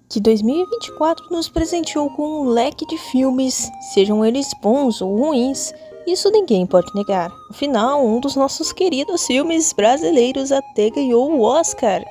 que 2024 nos presenteou com um leque de filmes, sejam eles bons ou ruins, isso ninguém pode negar. Afinal, um dos nossos queridos filmes brasileiros até ganhou o Oscar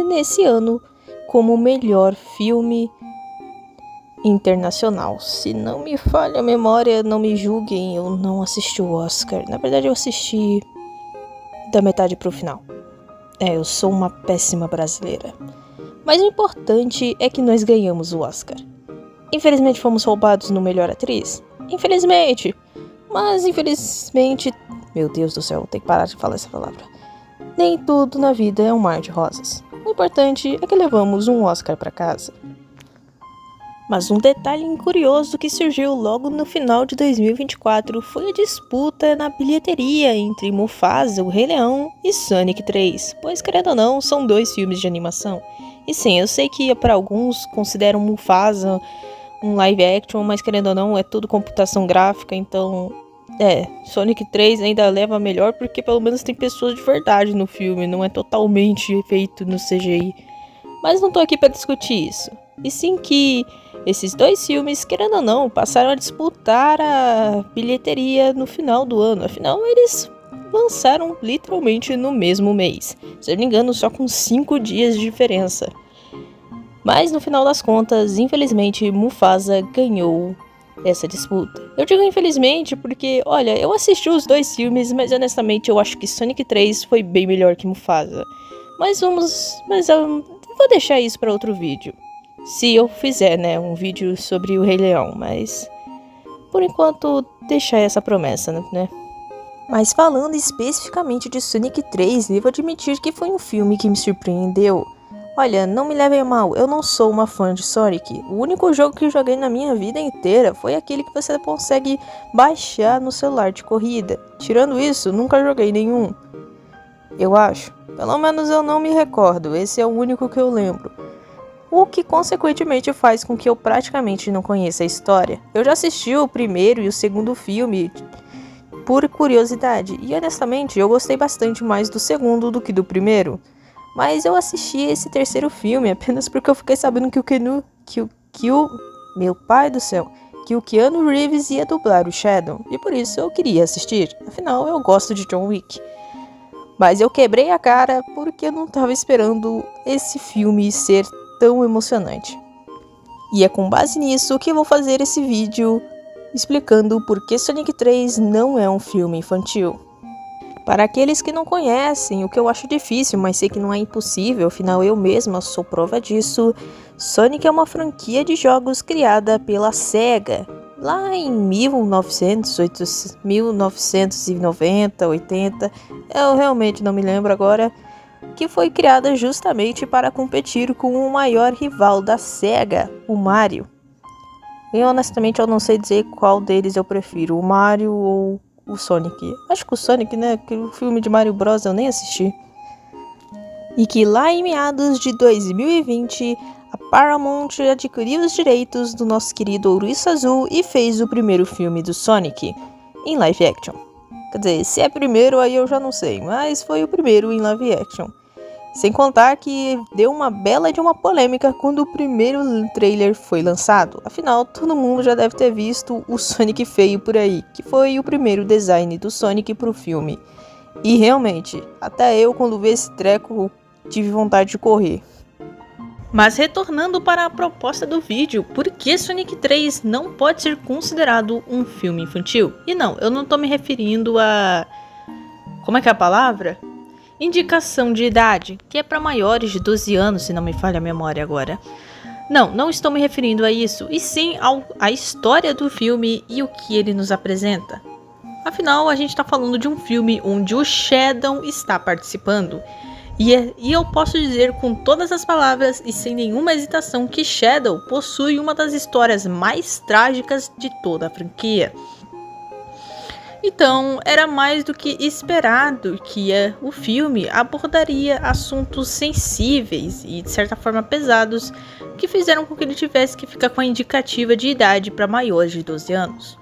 nesse ano como melhor filme internacional. Se não me falha a memória, não me julguem, eu não assisti o Oscar. Na verdade, eu assisti da metade pro final. Eu sou uma péssima brasileira. Mas o importante é que nós ganhamos o Oscar. Infelizmente fomos roubados no melhor atriz? Infelizmente. Mas infelizmente... Meu Deus do céu, tenho que parar de falar essa palavra. Nem tudo na vida é um mar de rosas. O importante é que levamos um Oscar para casa. Mas um detalhe curioso que surgiu logo no final de 2024 foi a disputa na bilheteria entre Mufasa, o Rei Leão, e Sonic 3, pois, querendo ou não, são dois filmes de animação. E sim, eu sei que para alguns consideram Mufasa um live action, mas querendo ou não, é tudo computação gráfica, então... Sonic 3 ainda leva melhor porque pelo menos tem pessoas de verdade no filme, não é totalmente feito no CGI. Mas não tô aqui para discutir isso. E sim que esses dois filmes, querendo ou não, passaram a disputar a bilheteria no final do ano. Afinal, eles lançaram literalmente no mesmo mês. Se eu não me engano, só com 5 dias de diferença. Mas no final das contas, infelizmente, Mufasa ganhou essa disputa. Eu digo infelizmente porque, olha, eu assisti os dois filmes, mas honestamente eu acho que Sonic 3 foi bem melhor que Mufasa. Mas eu vou deixar isso para outro vídeo. Se eu fizer, um vídeo sobre o Rei Leão, mas por enquanto deixar essa promessa, né? Mas falando especificamente de Sonic 3, devo admitir que foi um filme que me surpreendeu. Olha, não me levem a mal, eu não sou uma fã de Sonic. O único jogo que joguei na minha vida inteira foi aquele que você consegue baixar no celular de corrida. Tirando isso, nunca joguei nenhum. Eu acho. Pelo menos eu não me recordo, esse é o único que eu lembro. O que consequentemente faz com que eu praticamente não conheça a história. Eu já assisti o primeiro e o segundo filme por curiosidade, e honestamente eu gostei bastante mais do segundo do que do primeiro. Mas eu assisti esse terceiro filme apenas porque eu fiquei sabendo que meu pai do céu, que o Keanu Reeves ia dublar o Shadow, e por isso eu queria assistir, afinal eu gosto de John Wick. Mas eu quebrei a cara porque eu não estava esperando esse filme ser tão emocionante. E é com base nisso que eu vou fazer esse vídeo explicando por que Sonic 3 não é um filme infantil. Para aqueles que não conhecem, o que eu acho difícil, mas sei que não é impossível, afinal eu mesma sou prova disso, Sonic é uma franquia de jogos criada pela SEGA, lá em 1990, 80, eu realmente não me lembro agora, que foi criada justamente para competir com o maior rival da SEGA, o Mario. E honestamente eu não sei dizer qual deles eu prefiro, o Mario ou o Sonic. Acho que o Sonic, que o filme de Mario Bros eu nem assisti. E que lá em meados de 2020, a Paramount adquiriu os direitos do nosso querido Ouriço Azul e fez o primeiro filme do Sonic, em live action. Quer dizer, se é primeiro aí eu já não sei, mas foi o primeiro em live action. Sem contar que deu uma bela de uma polêmica quando o primeiro trailer foi lançado. Afinal, todo mundo já deve ter visto o Sonic feio por aí, que foi o primeiro design do Sonic pro filme. E realmente, até eu quando vi esse treco, tive vontade de correr. Mas retornando para a proposta do vídeo, por que Sonic 3 não pode ser considerado um filme infantil? E não, eu não tô me referindo a... Como é que é a palavra? Indicação de idade, que é para maiores de 12 anos, se não me falha a memória agora. Não estou me referindo a isso, e sim à história do filme e o que ele nos apresenta. Afinal, a gente está falando de um filme onde o Shadow está participando. E eu posso dizer com todas as palavras e sem nenhuma hesitação que Shadow possui uma das histórias mais trágicas de toda a franquia. Então, era mais do que esperado que o filme abordaria assuntos sensíveis e, de certa forma, pesados, que fizeram com que ele tivesse que ficar com a indicativa de idade para maiores de 12 anos.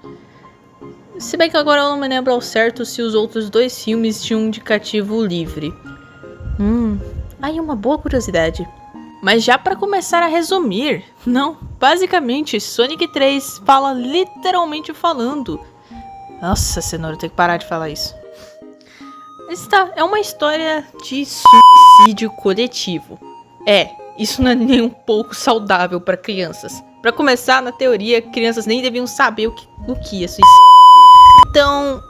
Se bem que agora eu não me lembro ao certo se os outros dois filmes tinham um indicativo livre. Aí uma boa curiosidade. Mas já para começar a resumir, não, basicamente Sonic 3 fala literalmente falando. Nossa, cenoura, eu tenho que parar de falar isso. É uma história de suicídio coletivo. Isso não é nem um pouco saudável para crianças. Para começar, na teoria, crianças nem deviam saber o que é suicídio. Então,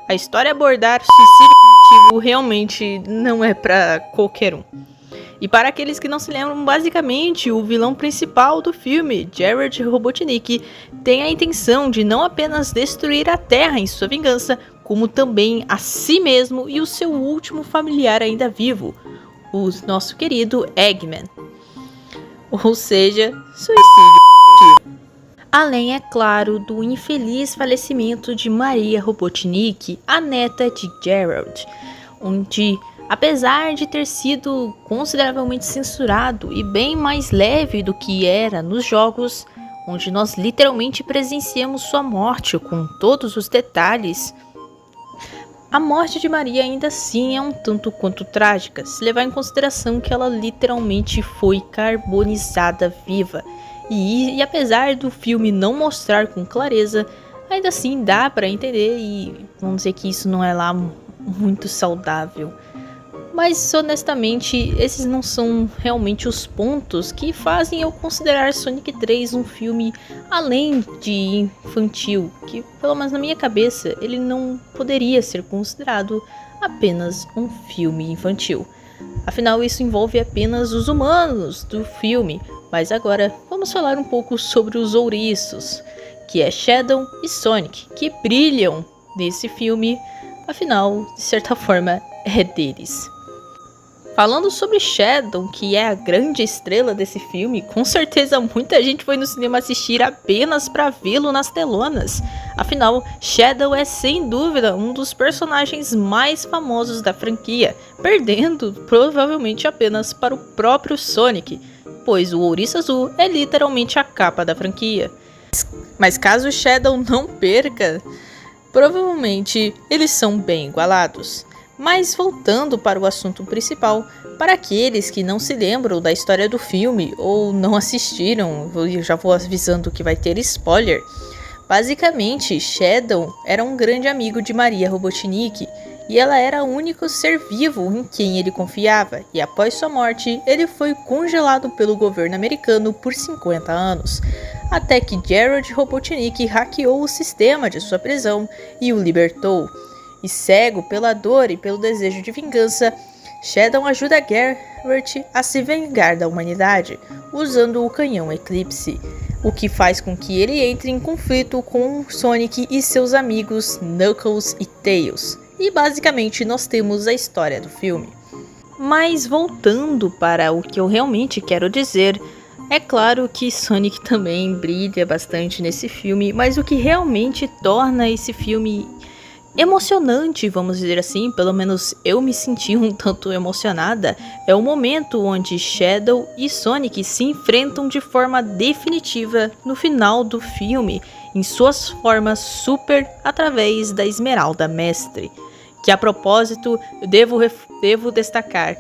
a história abordar suicídio coletivo realmente não é para qualquer um. E para aqueles que não se lembram, basicamente, o vilão principal do filme, Jared Robotnik, tem a intenção de não apenas destruir a Terra em sua vingança, como também a si mesmo e o seu último familiar ainda vivo, o nosso querido Eggman. Ou seja, suicídio coletivo. Além, é claro, do infeliz falecimento de Maria Robotnik, a neta de Gerald, onde, apesar de ter sido consideravelmente censurado e bem mais leve do que era nos jogos, onde nós literalmente presenciamos sua morte com todos os detalhes, a morte de Maria ainda assim é um tanto quanto trágica, se levar em consideração que ela literalmente foi carbonizada viva. E apesar do filme não mostrar com clareza, ainda assim dá pra entender e vamos dizer que isso não é lá muito saudável. Mas honestamente, esses não são realmente os pontos que fazem eu considerar Sonic 3 um filme além de infantil, que pelo menos na minha cabeça ele não poderia ser considerado apenas um filme infantil. Afinal, isso envolve apenas os humanos do filme. Mas agora vamos falar um pouco sobre os ouriços, que é Shadow e Sonic, que brilham nesse filme, afinal, de certa forma, é deles. Falando sobre Shadow, que é a grande estrela desse filme, com certeza muita gente foi no cinema assistir apenas para vê-lo nas telonas. Afinal, Shadow é sem dúvida um dos personagens mais famosos da franquia, perdendo provavelmente apenas para o próprio Sonic, pois o ouriço azul é literalmente a capa da franquia. Mas caso Shadow não perca, provavelmente eles são bem igualados. Mas voltando para o assunto principal, para aqueles que não se lembram da história do filme ou não assistiram, eu já vou avisando que vai ter spoiler. Basicamente, Shadow era um grande amigo de Maria Robotnik, e ela era o único ser vivo em quem ele confiava, e após sua morte, ele foi congelado pelo governo americano por 50 anos, até que Jared Robotnik hackeou o sistema de sua prisão e o libertou. E cego pela dor e pelo desejo de vingança, Shadow ajuda Garrett a se vingar da humanidade, usando o canhão Eclipse, o que faz com que ele entre em conflito com Sonic e seus amigos Knuckles e Tails. E basicamente nós temos a história do filme. Mas voltando para o que eu realmente quero dizer, é claro que Sonic também brilha bastante nesse filme, mas o que realmente torna esse filme emocionante, vamos dizer assim, pelo menos eu me senti um tanto emocionada, é o momento onde Shadow e Sonic se enfrentam de forma definitiva no final do filme, em suas formas super através da Esmeralda Mestre. Que a propósito, eu devo destacar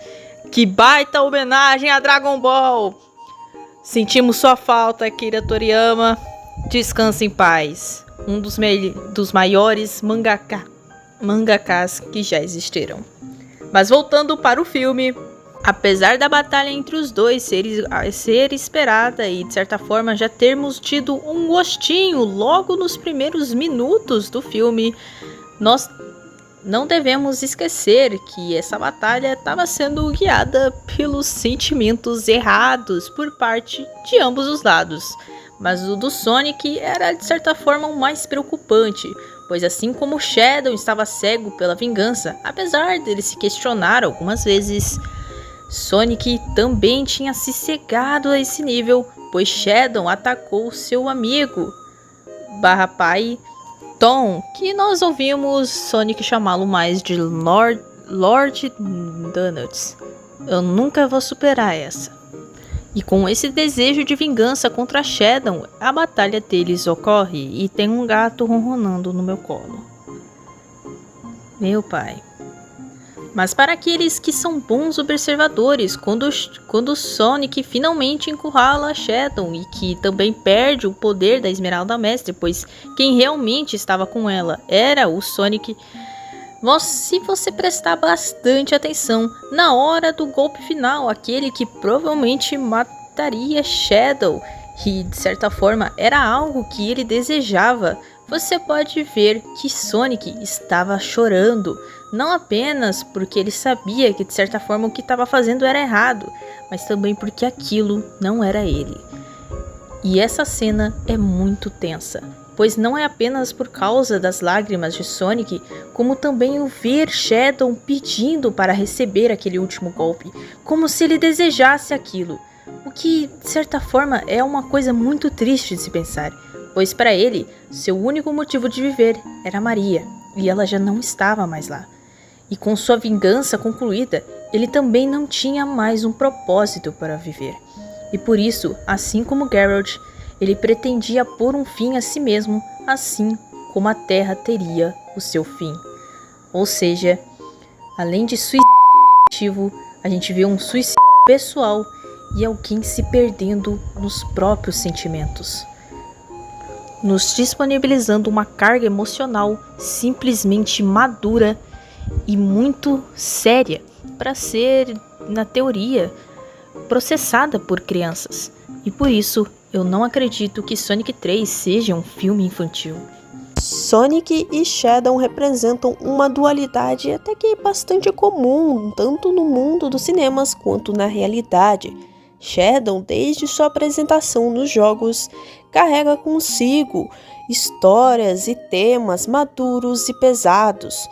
que baita homenagem a Dragon Ball! Sentimos sua falta, Akira Toriyama. Descanse em paz. Um dos maiores mangakas que já existiram. Mas voltando para o filme, apesar da batalha entre os dois ser esperada e de certa forma já termos tido um gostinho logo nos primeiros minutos do filme, nós não devemos esquecer que essa batalha estava sendo guiada pelos sentimentos errados por parte de ambos os lados. Mas o do Sonic era de certa forma o mais preocupante, pois assim como Shadow estava cego pela vingança, apesar dele se questionar algumas vezes, Sonic também tinha se cegado a esse nível, pois Shadow atacou seu amigo /pai Tom, que nós ouvimos Sonic chamá-lo mais de Lord Donuts. Eu nunca vou superar essa. E com esse desejo de vingança contra Shadow, a batalha deles ocorre e tem um gato ronronando no meu colo. Meu pai. Mas para aqueles que são bons observadores, quando Sonic finalmente encurrala Shadow e que também perde o poder da Esmeralda Mestre, pois quem realmente estava com ela era o Sonic. Se você prestar bastante atenção, na hora do golpe final, aquele que provavelmente mataria Shadow, e de certa forma era algo que ele desejava, você pode ver que Sonic estava chorando, não apenas porque ele sabia que de certa forma o que estava fazendo era errado, mas também porque aquilo não era ele. E essa cena é muito tensa, pois não é apenas por causa das lágrimas de Sonic, como também o ver Shadow pedindo para receber aquele último golpe, como se ele desejasse aquilo, o que de certa forma é uma coisa muito triste de se pensar, pois para ele, seu único motivo de viver era Maria, e ela já não estava mais lá. E com sua vingança concluída, ele também não tinha mais um propósito para viver. E por isso, assim como Geralt, ele pretendia pôr um fim a si mesmo, assim como a Terra teria o seu fim. Ou seja, além de suicídio coletivo, a gente vê um suicídio pessoal e alguém se perdendo nos próprios sentimentos, nos disponibilizando uma carga emocional simplesmente madura e muito séria para ser, na teoria, processada por crianças. E por isso, eu não acredito que Sonic 3 seja um filme infantil. Sonic e Shadow representam uma dualidade até que bastante comum, tanto no mundo dos cinemas quanto na realidade. Shadow, desde sua apresentação nos jogos, carrega consigo histórias e temas maduros e pesados,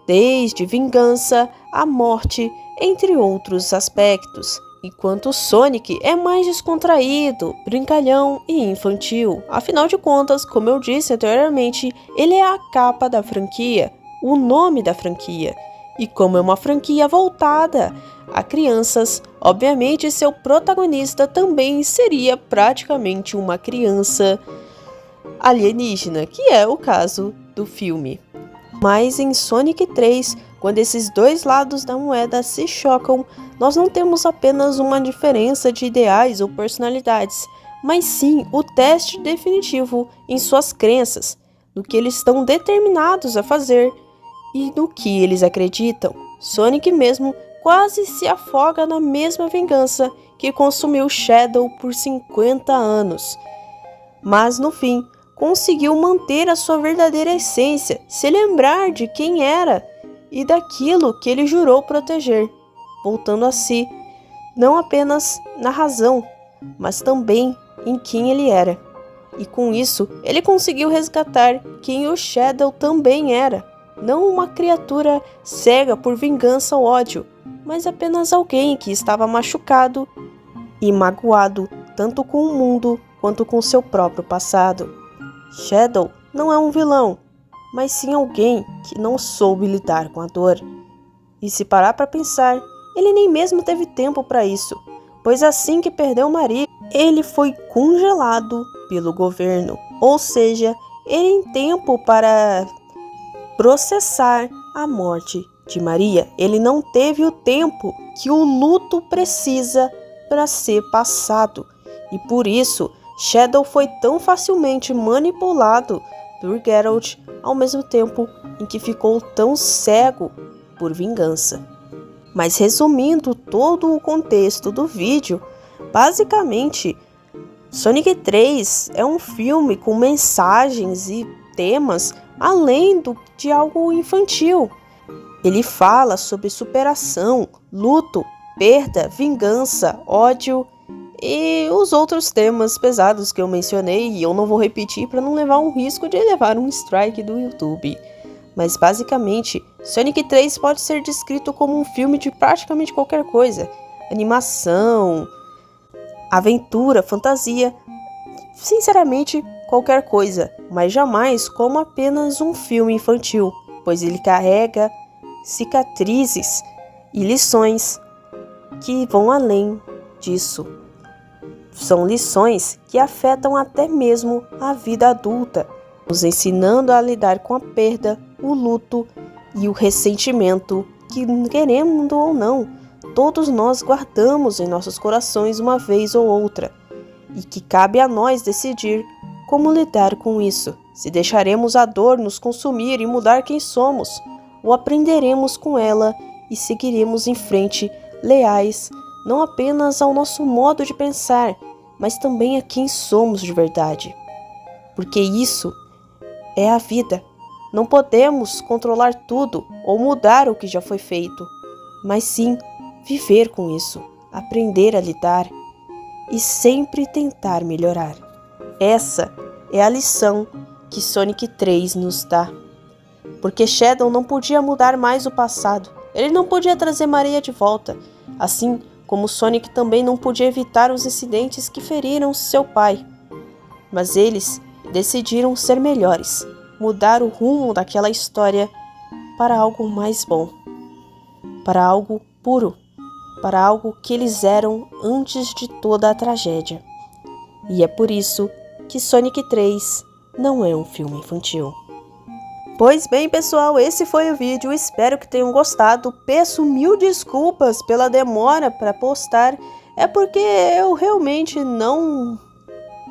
desde vingança à morte, entre outros aspectos, enquanto Sonic é mais descontraído, brincalhão e infantil. Afinal de contas, como eu disse anteriormente, ele é a capa da franquia, o nome da franquia. E como é uma franquia voltada a crianças, obviamente seu protagonista também seria praticamente uma criança alienígena, que é o caso do filme. Mas em Sonic 3, quando esses dois lados da moeda se chocam, nós não temos apenas uma diferença de ideais ou personalidades, mas sim o teste definitivo em suas crenças, no que eles estão determinados a fazer e no que eles acreditam. Sonic mesmo quase se afoga na mesma vingança que consumiu Shadow por 50 anos. Mas no fim, conseguiu manter a sua verdadeira essência, se lembrar de quem era e daquilo que ele jurou proteger, voltando a si, não apenas na razão, mas também em quem ele era. E com isso, ele conseguiu resgatar quem o Shadow também era, não uma criatura cega por vingança ou ódio, mas apenas alguém que estava machucado e magoado tanto com o mundo quanto com seu próprio passado. Shadow não é um vilão, mas sim alguém que não soube lidar com a dor. E se parar para pensar, ele nem mesmo teve tempo para isso, pois assim que perdeu Maria, ele foi congelado pelo governo, ou seja, ele tem tempo para processar a morte de Maria. Ele não teve o tempo que o luto precisa para ser passado, e por isso Shadow foi tão facilmente manipulado por Geralt, ao mesmo tempo em que ficou tão cego por vingança. Mas resumindo todo o contexto do vídeo, basicamente, Sonic 3 é um filme com mensagens e temas além de algo infantil. Ele fala sobre superação, luto, perda, vingança, ódio e os outros temas pesados que eu mencionei, e eu não vou repetir para não levar um risco de levar um strike do YouTube. Mas basicamente, Sonic 3 pode ser descrito como um filme de praticamente qualquer coisa. Animação, aventura, fantasia, sinceramente qualquer coisa, mas jamais como apenas um filme infantil, pois ele carrega cicatrizes e lições que vão além disso. São lições que afetam até mesmo a vida adulta, nos ensinando a lidar com a perda, o luto e o ressentimento que, querendo ou não, todos nós guardamos em nossos corações uma vez ou outra, e que cabe a nós decidir como lidar com isso, se deixaremos a dor nos consumir e mudar quem somos, ou aprenderemos com ela e seguiremos em frente, leais, não apenas ao nosso modo de pensar, mas também a quem somos de verdade. Porque isso é a vida. Não podemos controlar tudo ou mudar o que já foi feito, mas sim viver com isso, aprender a lidar e sempre tentar melhorar. Essa é a lição que Sonic 3 nos dá. Porque Shadow não podia mudar mais o passado, ele não podia trazer Maria de volta, assim como Sonic também não podia evitar os incidentes que feriram seu pai. Mas eles decidiram ser melhores, mudar o rumo daquela história para algo mais bom, para algo puro, para algo que eles eram antes de toda a tragédia. E é por isso que Sonic 3 não é um filme infantil. Pois bem, pessoal, esse foi o vídeo, espero que tenham gostado. Peço mil desculpas pela demora para postar, é porque eu realmente não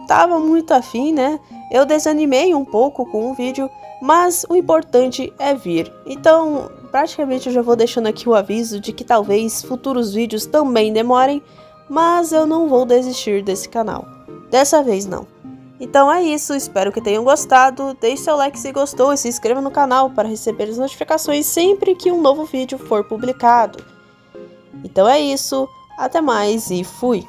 estava muito afim, né? Eu desanimei um pouco com o vídeo, mas o importante é vir. Então, praticamente eu já vou deixando aqui o aviso de que talvez futuros vídeos também demorem, mas eu não vou desistir desse canal. Dessa vez não. Então é isso, espero que tenham gostado, deixe seu like se gostou e se inscreva no canal para receber as notificações sempre que um novo vídeo for publicado. Então é isso, até mais e fui!